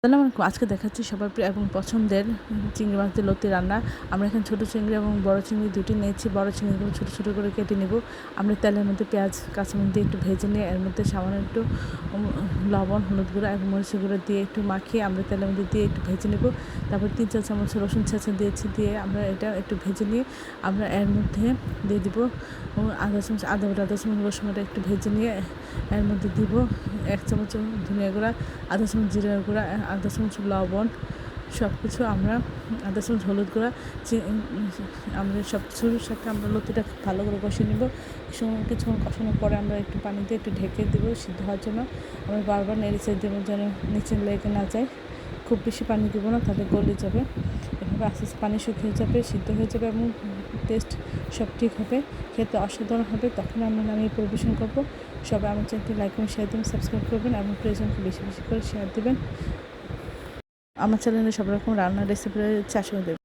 আসসালামু আলাইকুম। আজকে দেখাচ্ছি সবার প্রিয় এবং পছন্দের চিংড়ি মাছ দিয়ে লতি রান্না। আমরা এখানে ছোটো চিংড়ি এবং বড় চিংড়ি দুটি নিয়েছি। বড় চিংড়িগুলো ছোটো ছোটো করে কেটে নেব। আমরা তেলের মধ্যে পেঁয়াজ কাঁচামরিচ দিয়ে একটু ভেজে নিয়ে এর মধ্যে সামান্য একটু লবণ, হলুদ গুঁড়া এবং মরিচের গুঁড়া দিয়ে একটু মাখিয়ে আমরা তেলের মধ্যে দিয়ে একটু ভেজে নেব। তারপর 3-4 চামচ রসুন ছেঁচা দিয়ে আমরা এটা একটু ভেজে নিয়ে আমরা এর মধ্যে দিয়ে দিব আধা চামচ আদা বাটা, আধা চামচ রসুন বাটা একটু ভেজে নিয়ে এর মধ্যে দিব 1 চামচ ধনিয়া গুঁড়া, আধা চামচ জিরা গুঁড়া, আধা চামচ লবণ, সব কিছু আমরা আধা চামচ হলুদ গুঁড়া, আমরা সব কিছুর সাথে আমরা লতিটা ভালো করে কষিয়ে নেব। কিছুক্ষণ কষানোর পরে আমরা একটু পানি দিয়ে একটু ঢেকে দেবো সিদ্ধ হওয়ার জন্য। আমরা বারবার নেড়ে চেড়ে দেবো যেন নিচে লেগে না যায়। খুব বেশি পানি দেবো না, তাহলে গলে যাবে। এভাবে আস্তে আস্তে পানি শুকিয়ে যাবে, সিদ্ধ হয়ে যাবে এবং টেস্ট সব ঠিক হবে, খেতে অসাধারণ হবে। তখন আমরা নামিয়ে পরিবেশন করবো। সবাই আমার চ্যানেলটি লাইক এবং শেয়ার দেবেন, সাবস্ক্রাইব করবেন এবং প্রয়োজনকে বেশি বেশি করে শেয়ার দেবেন। আমার চ্যানেলে সব রকম রান্নার রেসিপি চাষ করে দেবেন।